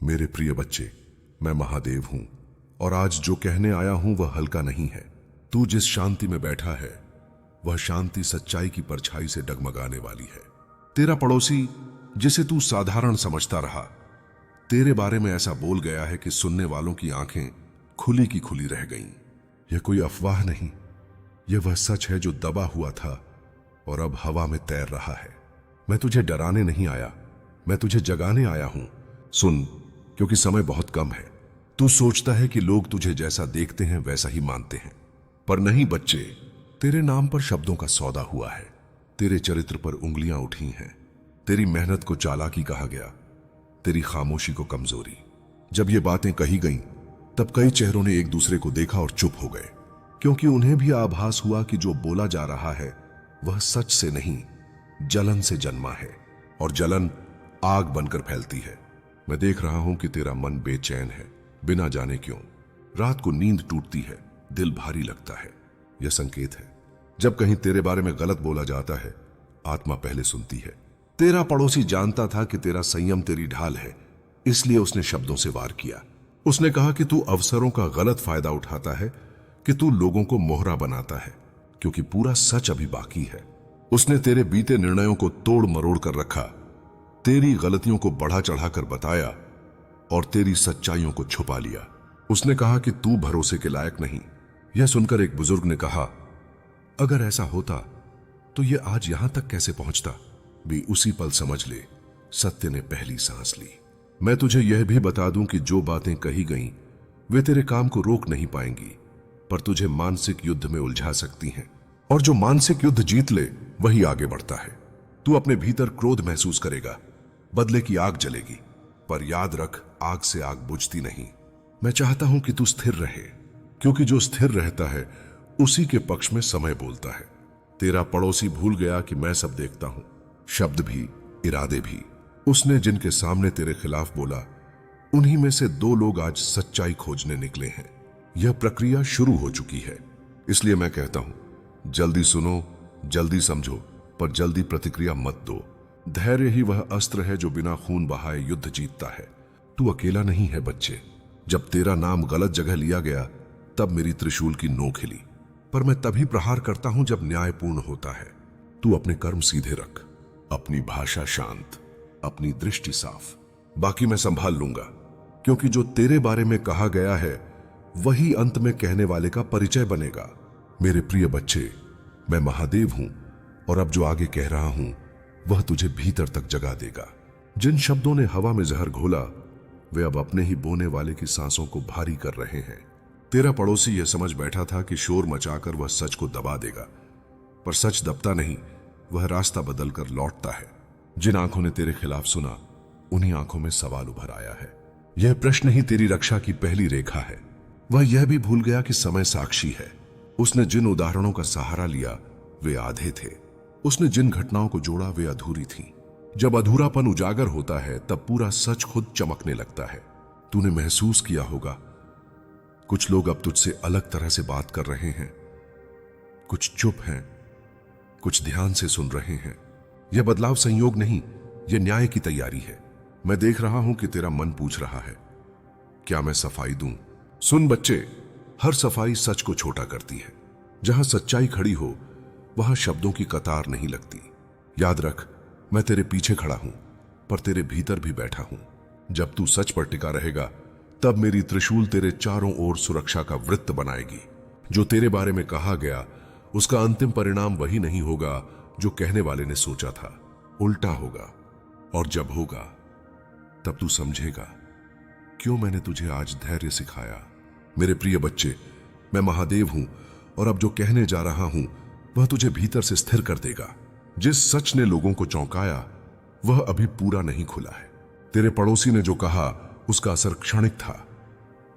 मेरे प्रिय बच्चे, मैं महादेव हूं और आज जो कहने आया हूं वह हल्का नहीं है। तू जिस शांति में बैठा है वह शांति सच्चाई की परछाई से डगमगाने वाली है। तेरा पड़ोसी जिसे तू साधारण समझता रहा, तेरे बारे में ऐसा बोल गया है कि सुनने वालों की आंखें खुली की खुली रह गईं। यह कोई अफवाह नहीं, यह वह सच है जो दबा हुआ था और अब हवा में तैर रहा है। मैं तुझे डराने नहीं आया, मैं तुझे जगाने आया हूं। सुन, क्योंकि समय बहुत कम है। तू सोचता है कि लोग तुझे जैसा देखते हैं वैसा ही मानते हैं, पर नहीं बच्चे। तेरे नाम पर शब्दों का सौदा हुआ है, तेरे चरित्र पर उंगलियां उठी हैं, तेरी मेहनत को चालाकी कहा गया, तेरी खामोशी को कमजोरी। जब ये बातें कही गईं, तब कई चेहरों ने एक दूसरे को देखा और चुप हो गए, क्योंकि उन्हें भी आभास हुआ कि जो बोला जा रहा है वह सच से नहीं, जलन से जन्मा है, और जलन आग बनकर फैलती है। मैं देख रहा हूं कि तेरा मन बेचैन है, बिना जाने क्यों। रात को नींद टूटती है, दिल भारी लगता है। यह संकेत है, जब कहीं तेरे बारे में गलत बोला जाता है, आत्मा पहले सुनती है। तेरा पड़ोसी जानता था कि तेरा संयम तेरी ढाल है, इसलिए उसने शब्दों से वार किया। उसने कहा कि तू अवसरों का गलत फायदा उठाता है, कि तू लोगों को मोहरा बनाता है, क्योंकि पूरा सच अभी बाकी है। उसने तेरे बीते निर्णयों को तोड़ मरोड़ कर रखा, तेरी गलतियों को बढ़ा चढ़ाकर बताया और तेरी सच्चाइयों को छुपा लिया। उसने कहा कि तू भरोसे के लायक नहीं। यह सुनकर एक बुजुर्ग ने कहा, अगर ऐसा होता तो यह आज यहां तक कैसे पहुंचता। भी उसी पल समझ ले, सत्य ने पहली सांस ली। मैं तुझे यह भी बता दूं कि जो बातें कही गईं वे तेरे काम को रोक नहीं पाएंगी, पर तुझे मानसिक युद्ध में उलझा सकती हैं, और जो मानसिक युद्ध जीत ले वही आगे बढ़ता है। तू अपने भीतर क्रोध महसूस करेगा, बदले की आग जलेगी, पर याद रख, आग से आग बुझती नहीं। मैं चाहता हूं कि तू स्थिर रहे, क्योंकि जो स्थिर रहता है उसी के पक्ष में समय बोलता है। तेरा पड़ोसी भूल गया कि मैं सब देखता हूं, शब्द भी, इरादे भी। उसने जिनके सामने तेरे खिलाफ बोला, उन्हीं में से 2 लोग आज सच्चाई खोजने निकले हैं। यह प्रक्रिया शुरू हो चुकी है, इसलिए मैं कहता हूं, जल्दी सुनो, जल्दी समझो, पर जल्दी प्रतिक्रिया मत दो। धैर्य ही वह अस्त्र है जो बिना खून बहाए युद्ध जीतता है। तू अकेला नहीं है बच्चे। जब तेरा नाम गलत जगह लिया गया, तब मेरी त्रिशूल की नोक हिली, पर मैं तभी प्रहार करता हूं जब न्यायपूर्ण होता है। तू अपने कर्म सीधे रख, अपनी भाषा शांत, अपनी दृष्टि साफ। बाकी मैं संभाल लूंगा, क्योंकि जो तेरे बारे में कहा गया है वही अंत में कहने वाले का परिचय बनेगा। मेरे प्रिय बच्चे, मैं महादेव हूं, और अब जो आगे कह रहा हूं वह तुझे भीतर तक जगा देगा। जिन शब्दों ने हवा में जहर घोला, वे अब अपने ही बोने वाले की सांसों को भारी कर रहे हैं। तेरा पड़ोसी यह समझ बैठा था कि शोर मचाकर वह सच को दबा देगा, पर सच दबता नहीं, वह रास्ता बदलकर लौटता है। जिन आंखों ने तेरे खिलाफ सुना, उन्हीं आंखों में सवाल उभर आया है। यह प्रश्न ही तेरी रक्षा की पहली रेखा है। वह यह भी भूल गया कि समय साक्षी है। उसने जिन उदाहरणों का सहारा लिया वे आधे थे, उसने जिन घटनाओं को जोड़ा वे अधूरी थीं। जब अधूरापन उजागर होता है तब पूरा सच खुद चमकने लगता है। तूने महसूस किया होगा, कुछ लोग अब तुझसे अलग तरह से बात कर रहे हैं, कुछ चुप हैं, कुछ ध्यान से सुन रहे हैं। यह बदलाव संयोग नहीं, यह न्याय की तैयारी है। मैं देख रहा हूं कि तेरा मन पूछ रहा है, क्या मैं सफाई दूं? सुन बच्चे, हर सफाई सच को छोटा करती है। जहां सच्चाई खड़ी हो वहां शब्दों की कतार नहीं लगती। याद रख, मैं तेरे पीछे खड़ा हूं, पर तेरे भीतर भी बैठा हूं। जब तू सच पर टिका रहेगा, तब मेरी त्रिशूल तेरे चारों ओर सुरक्षा का वृत्त बनाएगी। जो तेरे बारे में कहा गया, उसका अंतिम परिणाम वही नहीं होगा जो कहने वाले ने सोचा था, उल्टा होगा। और जब होगा, तब तू समझेगा क्यों मैंने तुझे आज धैर्य सिखाया। मेरे प्रिय बच्चे, मैं महादेव हूं, और अब जो कहने जा रहा हूं वह तुझे भीतर से स्थिर कर देगा। जिस सच ने लोगों को चौंकाया वह अभी पूरा नहीं खुला है। तेरे पड़ोसी ने जो कहा उसका असर क्षणिक था,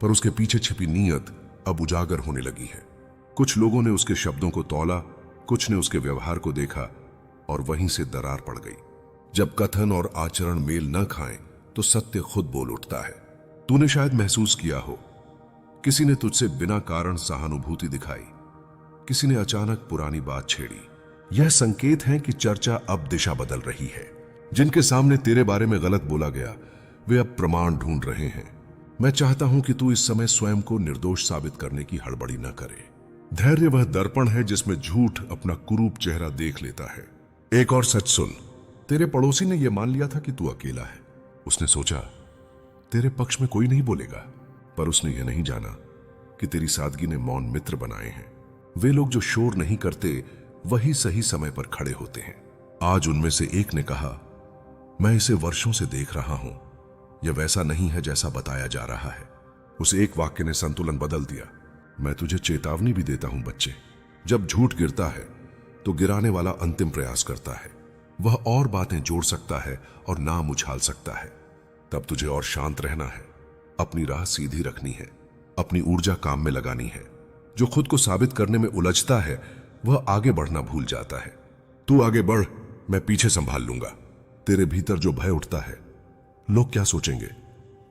पर उसके पीछे छिपी नीयत अब उजागर होने लगी है। कुछ लोगों ने उसके शब्दों को तौला, कुछ ने उसके व्यवहार को देखा, और वहीं से दरार पड़ गई। जब कथन और आचरण मेल न खाएं तो सत्य खुद बोल उठता है। तूने शायद महसूस किया हो, किसी ने तुझसे बिना कारण सहानुभूति दिखाई, किसी ने अचानक पुरानी बात छेड़ी। यह संकेत है कि चर्चा अब दिशा बदल रही है। जिनके सामने तेरे बारे में गलत बोला गया, वे अब प्रमाण ढूंढ रहे हैं। मैं चाहता हूं कि तू इस समय स्वयं को निर्दोष साबित करने की हड़बड़ी न करे। धैर्य वह दर्पण है जिसमें झूठ अपना कुरूप चेहरा देख लेता है। एक और सच सुन। तेरे पड़ोसी ने यह मान लिया था कि तू अकेला है। उसने सोचा तेरे पक्ष में कोई नहीं बोलेगा, पर उसने यह नहीं जाना कि तेरी सादगी ने मौन मित्र बनाए हैं। वे लोग जो शोर नहीं करते वही सही समय पर खड़े होते हैं। आज उनमें से एक ने कहा, मैं इसे वर्षों से देख रहा हूं, यह वैसा नहीं है जैसा बताया जा रहा है। उस एक वाक्य ने संतुलन बदल दिया। मैं तुझे चेतावनी भी देता हूं बच्चे, जब झूठ गिरता है तो गिराने वाला अंतिम प्रयास करता है। वह और बातें जोड़ सकता है और नाम उछाल सकता है। तब तुझे और शांत रहना है, अपनी राह सीधी रखनी है, अपनी ऊर्जा काम में लगानी है। जो खुद को साबित करने में उलझता है वह आगे बढ़ना भूल जाता है। तू आगे बढ़, मैं पीछे संभाल लूंगा। तेरे भीतर जो भय उठता है, लोग क्या सोचेंगे,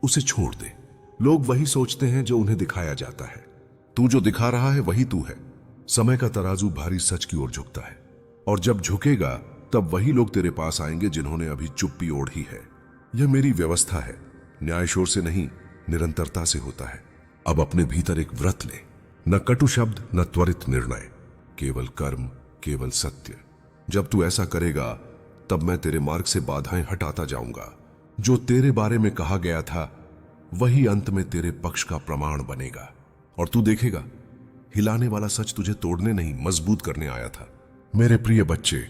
उसे छोड़ दे। लोग वही सोचते हैं जो उन्हें दिखाया जाता है। तू जो दिखा रहा है वही तू है। समय का तराजू भारी सच की ओर झुकता है, और जब झुकेगा तब वही लोग तेरे पास आएंगे जिन्होंने अभी चुप्पी ओढ़ी है। यह मेरी व्यवस्था है, न्याय शोर से नहीं, निरंतरता से होता है। अब अपने भीतर एक व्रत ले, न कटु शब्द न त्वरित निर्णय, केवल कर्म, केवल सत्य। जब तू ऐसा करेगा तब मैं तेरे मार्ग से बाधाएं हटाता जाऊंगा। जो तेरे बारे में कहा गया था वही अंत में तेरे पक्ष का प्रमाण बनेगा, और तू देखेगा हिलाने वाला सच तुझे तोड़ने नहीं मजबूत करने आया था। मेरे प्रिय बच्चे,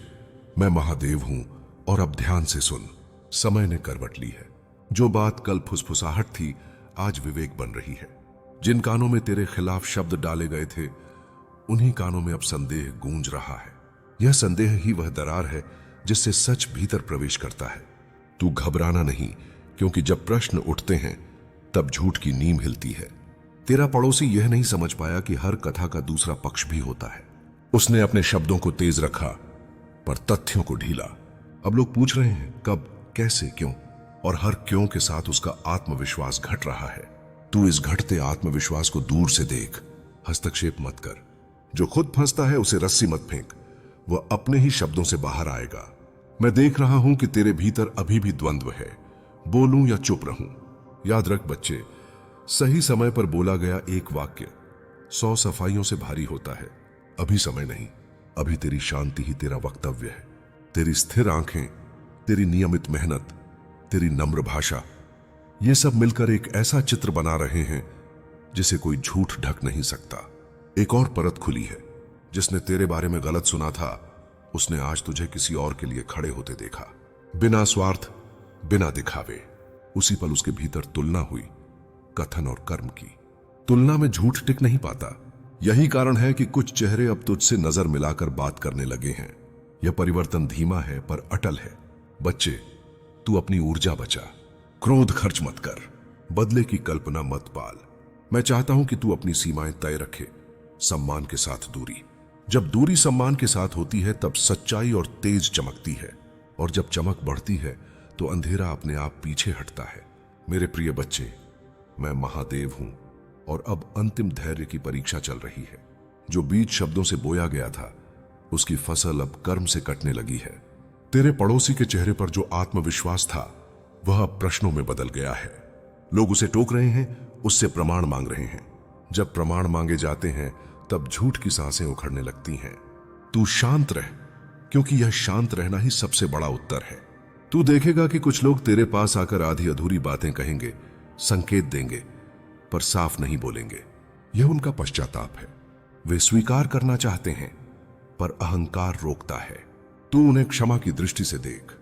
मैं महादेव हूं, और अब ध्यान से सुन। समय ने करवट ली है। जो बात कल फुसफुसाहट थी आज विवेक बन रही है। जिन कानों में तेरे खिलाफ शब्द डाले गए थे उन्हीं कानों में अब संदेह गूंज रहा है। यह संदेह ही वह दरार है जिससे सच भीतर प्रवेश करता है। तू घबराना नहीं, क्योंकि जब प्रश्न उठते हैं तब झूठ की नींव हिलती है। तेरा पड़ोसी यह नहीं समझ पाया कि हर कथा का दूसरा पक्ष भी होता है। उसने अपने शब्दों को तेज रखा पर तथ्यों को ढीला। अब लोग पूछ रहे हैं कब, कैसे, क्यों, और हर क्यों के साथ उसका आत्मविश्वास घट रहा है। तू इस घटते आत्मविश्वास को दूर से देख, हस्तक्षेप मत कर। जो खुद फंसता है उसे रस्सी मत फेंक, वह अपने ही शब्दों से बाहर आएगा। मैं देख रहा हूं कि तेरे भीतर अभी भी द्वंद्व है, बोलूं या चुप रहूं। याद रख बच्चे, सही समय पर बोला गया एक वाक्य 100 सफाइयों से भारी होता है। अभी समय नहीं, अभी तेरी शांति ही तेरा वक्तव्य है। तेरी स्थिर आंखें, तेरी नियमित मेहनत, तेरी नम्र भाषा, ये सब मिलकर एक ऐसा चित्र बना रहे हैं जिसे कोई झूठ ढक नहीं सकता। एक और परत खुली है। जिसने तेरे बारे में गलत सुना था उसने आज तुझे किसी और के लिए खड़े होते देखा, बिना स्वार्थ, बिना दिखावे। उसी पल उसके भीतर तुलना हुई, कथन और कर्म की। तुलना में झूठ टिक नहीं पाता। यही कारण है कि कुछ चेहरे अब तुझसे नजर मिलाकर बात करने लगे हैं। यह परिवर्तन धीमा है पर अटल है। बच्चे, तू अपनी ऊर्जा बचा, क्रोध खर्च मत कर, बदले की कल्पना मत पाल। मैं चाहता हूं कि तू अपनी सीमाएं तय रखे, सम्मान के साथ दूरी। जब दूरी सम्मान के साथ होती है तब सच्चाई और तेज चमकती है, और जब चमक बढ़ती है तो अंधेरा अपने आप पीछे हटता है। मेरे प्रिय बच्चे, मैं महादेव हूं, और अब अंतिम धैर्य की परीक्षा चल रही है। जो बीज शब्दों से बोया गया था उसकी फसल अब कर्म से कटने लगी है। तेरे पड़ोसी के चेहरे पर जो आत्मविश्वास था वह अब प्रश्नों में बदल गया है। लोग उसे टोक रहे हैं, उससे प्रमाण मांग रहे हैं। जब प्रमाण मांगे जाते हैं तब झूठ की सांसें उखड़ने लगती हैं। तू शांत रह, क्योंकि यह शांत रहना ही सबसे बड़ा उत्तर है। तू देखेगा कि कुछ लोग तेरे पास आकर आधी अधूरी बातें कहेंगे, संकेत देंगे, पर साफ नहीं बोलेंगे। यह उनका पश्चाताप है। वे स्वीकार करना चाहते हैं पर अहंकार रोकता है। तू उन्हें क्षमा की दृष्टि से देख।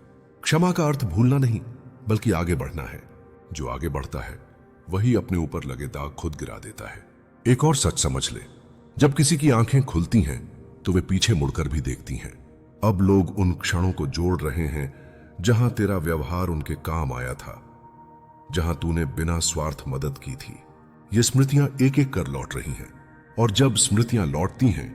क्षमा का अर्थ भूलना नहीं बल्कि आगे बढ़ना है। जो आगे बढ़ता है वही अपने ऊपर लगे दाग खुद गिरा देता है। एक और सच समझ ले, जब किसी की आंखें खुलती हैं तो वे पीछे मुड़कर भी देखती हैं। अब लोग उन क्षणों को जोड़ रहे हैं जहां तेरा व्यवहार उनके काम आया था, जहां तूने बिना स्वार्थ मदद की थी। ये स्मृतियां एक एक कर लौट रही हैं, और जब स्मृतियां लौटती हैं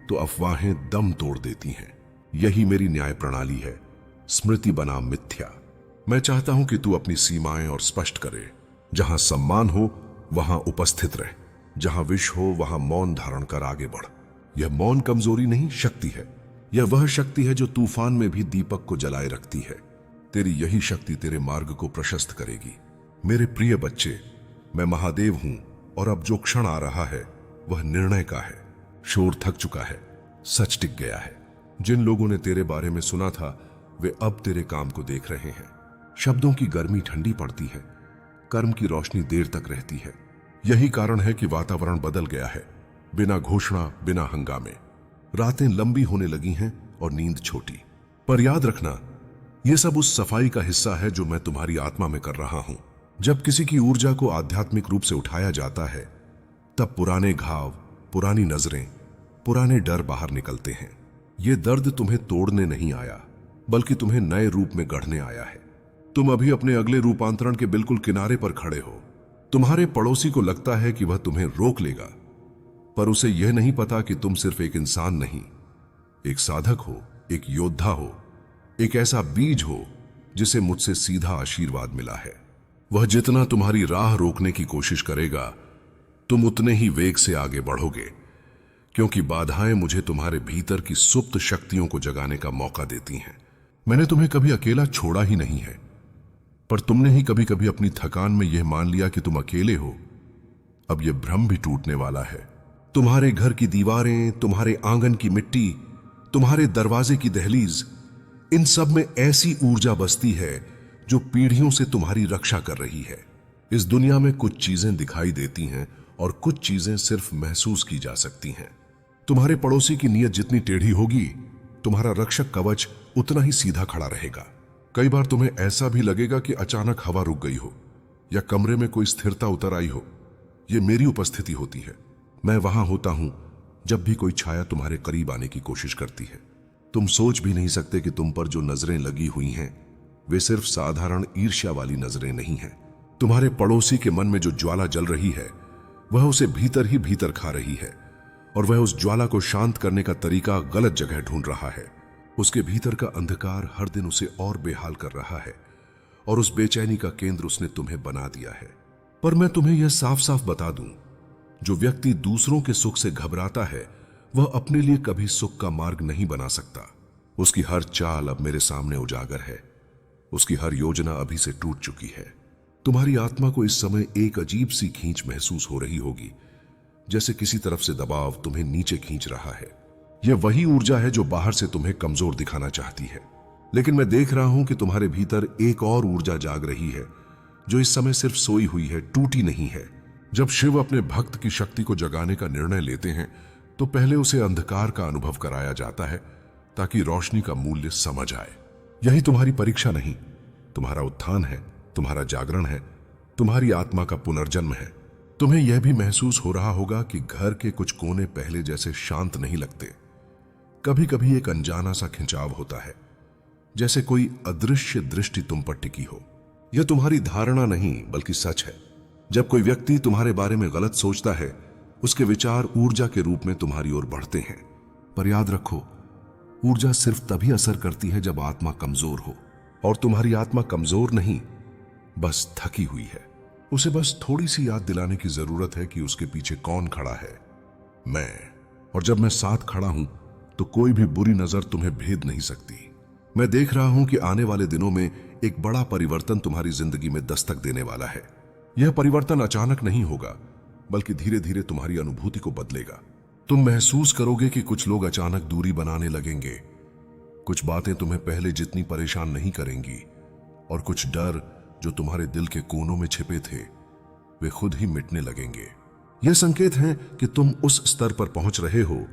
तो अफवाहें दम तोड़ देती हैं। यही मेरी न्याय प्रणाली है, स्मृति बनाम मिथ्या। मैं चाहता हूं कि तू अपनी सीमाएं और स्पष्ट करे। जहां सम्मान हो वहां उपस्थित रह, जहां विष हो वहां मौन धारण कर आगे बढ़। यह मौन कमजोरी नहीं, शक्ति है। यह वह शक्ति है जो तूफान में भी दीपक को जलाए रखती है। तेरी यही शक्ति तेरे मार्ग को प्रशस्त करेगी। मेरे प्रिय बच्चे, मैं महादेव हूं और अब जो क्षण आ रहा है वह निर्णय का है। शोर थक चुका है, सच टिक गया है। जिन लोगों ने तेरे बारे में सुना था वे अब तेरे काम को देख रहे हैं। शब्दों की गर्मी ठंडी पड़ती है, कर्म की रोशनी देर तक रहती है। यही कारण है कि वातावरण बदल गया है, बिना घोषणा, बिना हंगामे। रातें लंबी होने लगी हैं और नींद छोटी। पर याद रखना, यह सब उस सफाई का हिस्सा है जो मैं तुम्हारी आत्मा में कर रहा हूं। जब किसी की ऊर्जा को आध्यात्मिक रूप से उठाया जाता है, तब पुराने घाव, पुरानी नजरें, पुराने डर बाहर निकलते हैं। यह दर्द तुम्हें तोड़ने नहीं आया, बल्कि तुम्हें नए रूप में गढ़ने आया है। तुम अभी अपने अगले रूपांतरण के बिल्कुल किनारे पर खड़े हो। तुम्हारे पड़ोसी को लगता है कि वह तुम्हें रोक लेगा, पर उसे यह नहीं पता कि तुम सिर्फ एक इंसान नहीं, एक साधक हो, एक योद्धा हो, एक ऐसा बीज हो जिसे मुझसे सीधा आशीर्वाद मिला है। वह जितना तुम्हारी राह रोकने की कोशिश करेगा, तुम उतने ही वेग से आगे बढ़ोगे, क्योंकि बाधाएं मुझे तुम्हारे भीतर की सुप्त शक्तियों को जगाने का मौका देती हैं। मैंने तुम्हें कभी अकेला छोड़ा ही नहीं है, पर तुमने ही कभी कभी अपनी थकान में यह मान लिया कि तुम अकेले हो। अब यह भ्रम भी टूटने वाला है। तुम्हारे घर की दीवारें, तुम्हारे आंगन की मिट्टी, तुम्हारे दरवाजे की दहलीज, इन सब में ऐसी ऊर्जा बसती है जो पीढ़ियों से तुम्हारी रक्षा कर रही है। इस दुनिया में कुछ चीजें दिखाई देती हैं और कुछ चीजें सिर्फ महसूस की जा सकती हैं। तुम्हारे पड़ोसी की नीयत जितनी टेढ़ी होगी, तुम्हारा रक्षक कवच उतना ही सीधा खड़ा रहेगा। कई बार तुम्हें ऐसा भी लगेगा कि अचानक हवा रुक गई हो या कमरे में कोई स्थिरता उतर आई हो। यह मेरी उपस्थिति होती है। मैं वहां होता हूं जब भी कोई छाया तुम्हारे करीब आने की कोशिश करती है। तुम सोच भी नहीं सकते कि तुम पर जो नजरें लगी हुई हैं वे सिर्फ साधारण ईर्ष्या वाली नजरें नहीं हैं। तुम्हारे पड़ोसी के मन में जो ज्वाला जल रही है वह उसे भीतर ही भीतर खा रही है, और वह उस ज्वाला को शांत करने का तरीका गलत जगह ढूंढ रहा है। उसके भीतर का अंधकार हर दिन उसे और बेहाल कर रहा है, और उस बेचैनी का केंद्र उसने तुम्हें बना दिया है। पर मैं तुम्हें यह साफ साफ बता दूं, जो व्यक्ति दूसरों के सुख से घबराता है वह अपने लिए कभी सुख का मार्ग नहीं बना सकता। उसकी हर चाल अब मेरे सामने उजागर है, उसकी हर योजना अभी से टूट चुकी है। तुम्हारी आत्मा को इस समय एक अजीब सी खींच महसूस हो रही होगी, जैसे किसी तरफ से दबाव तुम्हें नीचे खींच रहा है। यह वही ऊर्जा है जो बाहर से तुम्हें कमजोर दिखाना चाहती है, लेकिन मैं देख रहा हूं कि तुम्हारे भीतर एक और ऊर्जा जाग रही है जो इस समय सिर्फ सोई हुई है, टूटी नहीं है। जब शिव अपने भक्त की शक्ति को जगाने का निर्णय लेते हैं तो पहले उसे अंधकार का अनुभव कराया जाता है ताकि रोशनी का मूल्य समझ आए। यही तुम्हारी परीक्षा नहीं, तुम्हारा उत्थान है, तुम्हारा जागरण है, तुम्हारी आत्मा का पुनर्जन्म है। तुम्हें यह भी महसूस हो रहा होगा कि घर के कुछ कोने पहले जैसे शांत नहीं लगते। कभी कभी एक अनजाना सा खिंचाव होता है, जैसे कोई अदृश्य दृष्टि तुम पर टिकी हो। यह तुम्हारी धारणा नहीं बल्कि सच है। जब कोई व्यक्ति तुम्हारे बारे में गलत सोचता है, उसके विचार ऊर्जा के रूप में तुम्हारी ओर बढ़ते हैं। पर याद रखो, ऊर्जा सिर्फ तभी असर करती है जब आत्मा कमजोर हो, और तुम्हारी आत्मा कमजोर नहीं, बस थकी हुई है। उसे बस थोड़ी सी याद दिलाने की जरूरत है कि उसके पीछे कौन खड़ा है, मैं। और जब मैं साथ खड़ा हूं तो कोई भी बुरी नजर तुम्हें भेद नहीं सकती। मैं देख रहा हूं कि आने वाले दिनों में एक बड़ा परिवर्तन तुम्हारी जिंदगी में दस्तक देने वाला है। यह परिवर्तन अचानक नहीं होगा, बल्कि धीरे धीरे तुम्हारी अनुभूति को बदलेगा। तुम महसूस करोगे कि कुछ लोग अचानक दूरी बनाने लगेंगे, कुछ बातें तुम्हें पहले जितनी परेशान नहीं करेंगी, और कुछ डर जो तुम्हारे दिल के कोनों में छिपे थे वे खुद ही मिटने लगेंगे। यह संकेत है कि तुम उस स्तर पर पहुंच रहे हो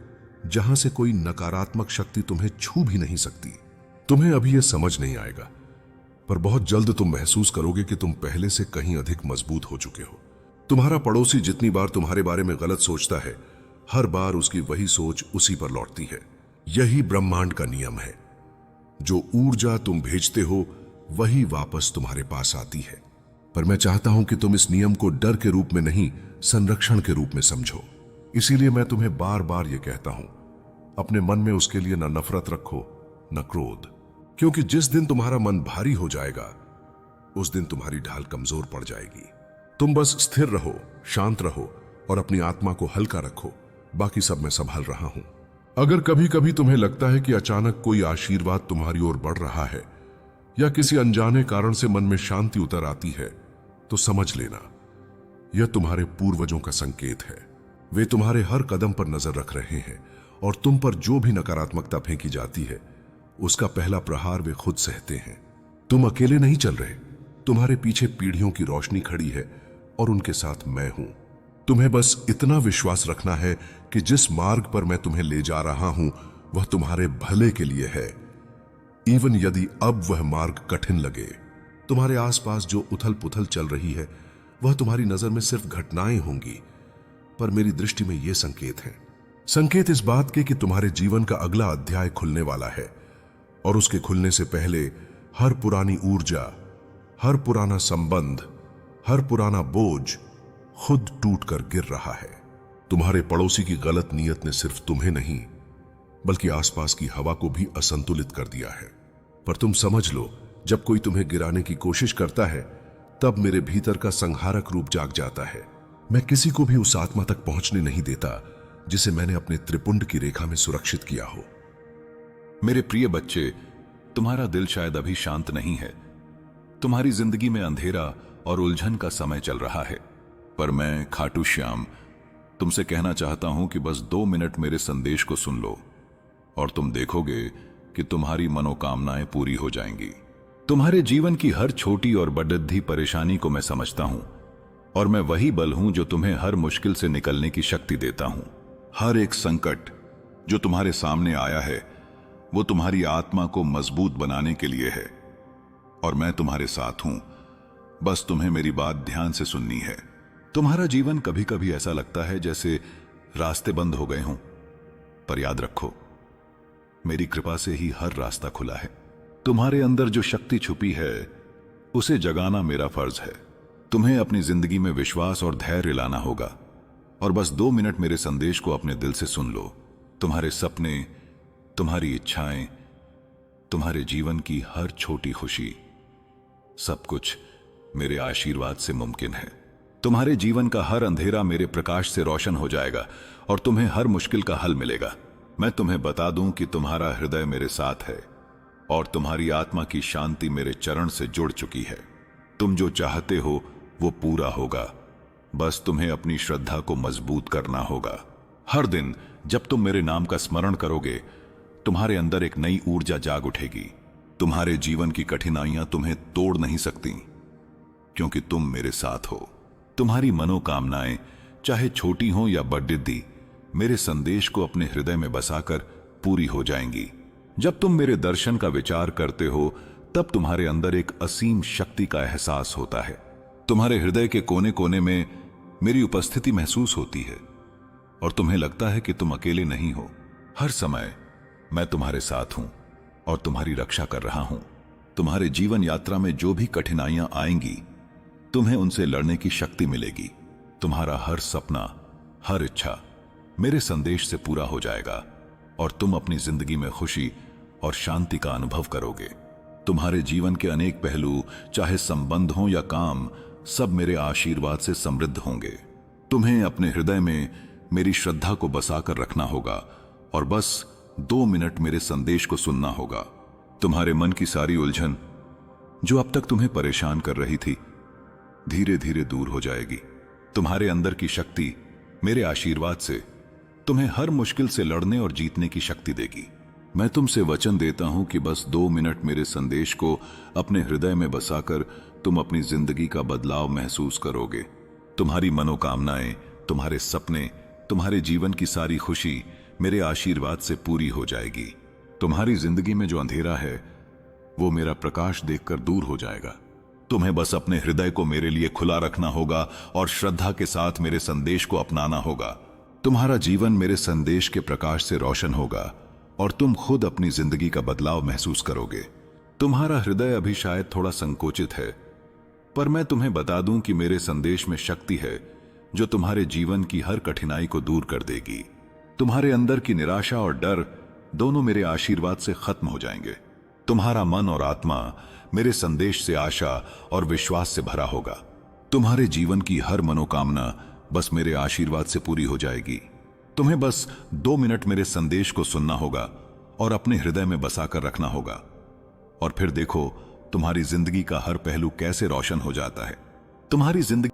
जहां से कोई नकारात्मक शक्ति तुम्हें छू भी नहीं सकती। तुम्हें अभी यह समझ नहीं आएगा, पर बहुत जल्द तुम महसूस करोगे कि तुम पहले से कहीं अधिक मजबूत हो चुके हो। तुम्हारा पड़ोसी जितनी बार तुम्हारे बारे में गलत सोचता है, हर बार उसकी वही सोच उसी पर लौटती है। यही ब्रह्मांड का नियम है। जो ऊर्जा तुम भेजते हो वही वापस तुम्हारे पास आती है। पर मैं चाहता हूं कि तुम इस नियम को डर के रूप में नहीं, संरक्षण के रूप में समझो। इसीलिए मैं तुम्हें बार बार यह कहता हूं, अपने मन में उसके लिए न नफरत रखो न क्रोध, क्योंकि जिस दिन तुम्हारा मन भारी हो जाएगा उस दिन तुम्हारी ढाल कमजोर पड़ जाएगी। तुम बस स्थिर रहो, शांत रहो और अपनी आत्मा को हल्का रखो। बाकी सब मैं संभाल रहा हूं। अगर कभी कभी तुम्हें लगता है कि अचानक कोई आशीर्वाद तुम्हारी ओर बढ़ रहा है या किसी अनजाने कारण से मन में शांति उतर आती है, तो समझ लेना, यह तुम्हारे पूर्वजों का संकेत है। वे तुम्हारे हर कदम पर नजर रख रहे हैं और तुम पर जो भी नकारात्मकता फेंकी जाती है उसका पहला प्रहार वे खुद सहते हैं। तुम अकेले नहीं चल रहे, तुम्हारे पीछे पीढ़ियों की रोशनी खड़ी है और उनके साथ मैं हूं। तुम्हें बस इतना विश्वास रखना है कि जिस मार्ग पर मैं तुम्हें ले जा रहा हूं वह तुम्हारे भले के लिए है, इवन यदि अब वह मार्ग कठिन लगे। तुम्हारे आसपास जो उथल पुथल चल रही है वह तुम्हारी नजर में सिर्फ घटनाएं होंगी, पर मेरी दृष्टि में ये संकेत हैं। संकेत इस बात के कि तुम्हारे जीवन का अगला अध्याय खुलने वाला है और उसके खुलने से पहले हर पुरानी ऊर्जा, हर पुराना संबंध, हर पुराना बोझ खुद टूट कर गिर रहा है। तुम्हारे पड़ोसी की गलत नीयत ने सिर्फ तुम्हें नहीं बल्कि आसपास की हवा को भी असंतुलित कर दिया है। पर तुम समझ लो, जब कोई तुम्हें गिराने की कोशिश करता है तब मेरे भीतर का संहारक रूप जाग जाता है। मैं किसी को भी उस आत्मा तक पहुंचने नहीं देता जिसे मैंने अपने त्रिपुंड की रेखा में सुरक्षित किया हो। मेरे प्रिय बच्चे, तुम्हारा दिल शायद अभी शांत नहीं है। तुम्हारी जिंदगी में अंधेरा और उलझन का समय चल रहा है, पर मैं खाटू श्याम तुमसे कहना चाहता हूं कि बस 2 मिनट मेरे संदेश को सुन लो और तुम देखोगे कि तुम्हारी मनोकामनाएं पूरी हो जाएंगी। तुम्हारे जीवन की हर छोटी और बड़ी परेशानी को मैं समझता हूं और मैं वही बल हूं जो तुम्हें हर मुश्किल से निकलने की शक्ति देता हूं। हर एक संकट जो तुम्हारे सामने आया है वो तुम्हारी आत्मा को मजबूत बनाने के लिए है और मैं तुम्हारे साथ हूं। बस तुम्हें मेरी बात ध्यान से सुननी है। तुम्हारा जीवन कभी कभी ऐसा लगता है जैसे रास्ते बंद हो गए हों, पर याद रखो, मेरी कृपा से ही हर रास्ता खुला है। तुम्हारे अंदर जो शक्ति छुपी है उसे जगाना मेरा फर्ज है। तुम्हें अपनी जिंदगी में विश्वास और धैर्य लाना होगा और बस 2 मिनट मेरे संदेश को अपने दिल से सुन लो। तुम्हारे सपने, तुम्हारी इच्छाएं, तुम्हारे जीवन की हर छोटी खुशी, सब कुछ मेरे आशीर्वाद से मुमकिन है। तुम्हारे जीवन का हर अंधेरा मेरे प्रकाश से रोशन हो जाएगा और तुम्हें हर मुश्किल का हल मिलेगा। मैं तुम्हें बता दूं कि तुम्हारा हृदय मेरे साथ है और तुम्हारी आत्मा की शांति मेरे चरण से जुड़ चुकी है। तुम जो चाहते हो वो पूरा होगा, बस तुम्हें अपनी श्रद्धा को मजबूत करना होगा। हर दिन जब तुम मेरे नाम का स्मरण करोगे तुम्हारे अंदर एक नई ऊर्जा जाग उठेगी। तुम्हारे जीवन की कठिनाइयां तुम्हें तोड़ नहीं सकती क्योंकि तुम मेरे साथ हो। तुम्हारी मनोकामनाएं चाहे छोटी हो या बड़ी, मेरे संदेश को अपने हृदय में बसाकर पूरी हो जाएंगी। जब तुम मेरे दर्शन का विचार करते हो तब तुम्हारे अंदर एक असीम शक्ति का एहसास होता है। तुम्हारे हृदय के कोने कोने में मेरी उपस्थिति महसूस होती है और तुम्हें लगता है कि तुम अकेले नहीं हो। हर समय मैं तुम्हारे साथ हूं और तुम्हारी रक्षा कर रहा हूं। तुम्हारे जीवन यात्रा में जो भी कठिनाइयां आएंगी तुम्हें उनसे लड़ने की शक्ति मिलेगी। तुम्हारा हर सपना, हर इच्छा मेरे संदेश से पूरा हो जाएगा और तुम अपनी जिंदगी में खुशी और शांति का अनुभव करोगे। तुम्हारे जीवन के अनेक पहलू, चाहे संबंध हो या काम, सब मेरे आशीर्वाद से समृद्ध होंगे। तुम्हें अपने हृदय में मेरी श्रद्धा को बसाकर रखना होगा और बस 2 मिनट मेरे संदेश को सुनना होगा। तुम्हारे मन की सारी उलझन जो अब तक तुम्हें परेशान कर रही थी धीरे धीरे दूर हो जाएगी। तुम्हारे अंदर की शक्ति मेरे आशीर्वाद से तुम्हें हर मुश्किल से लड़ने और जीतने की शक्ति देगी। मैं तुमसे वचन देता हूं कि बस 2 मिनट मेरे संदेश को अपने हृदय में बसाकर तुम अपनी जिंदगी का बदलाव महसूस करोगे। तुम्हारी मनोकामनाएं, तुम्हारे सपने, तुम्हारे जीवन की सारी खुशी मेरे आशीर्वाद से पूरी हो जाएगी। तुम्हारी जिंदगी में जो अंधेरा है वो मेरा प्रकाश देखकर दूर हो जाएगा। तुम्हें बस अपने हृदय को मेरे लिए खुला रखना होगा और श्रद्धा के साथ मेरे संदेश को अपनाना होगा। तुम्हारा जीवन मेरे संदेश के प्रकाश से रोशन होगा और तुम खुद अपनी जिंदगी का बदलाव महसूस करोगे। तुम्हारा हृदय अभी शायद थोड़ा संकोचित है, पर मैं तुम्हें बता दूं कि मेरे संदेश में शक्ति है जो तुम्हारे जीवन की हर कठिनाई को दूर कर देगी। तुम्हारे अंदर की निराशा और डर दोनों मेरे आशीर्वाद से खत्म हो जाएंगे। तुम्हारा मन और आत्मा मेरे संदेश से आशा और विश्वास से भरा होगा। तुम्हारे जीवन की हर मनोकामना बस मेरे आशीर्वाद से पूरी हो जाएगी। तुम्हें बस 2 मिनट मेरे संदेश को सुनना होगा और अपने हृदय में बसाकर रखना होगा और फिर देखो तुम्हारी जिंदगी का हर पहलू कैसे रोशन हो जाता है। तुम्हारी जिंदगी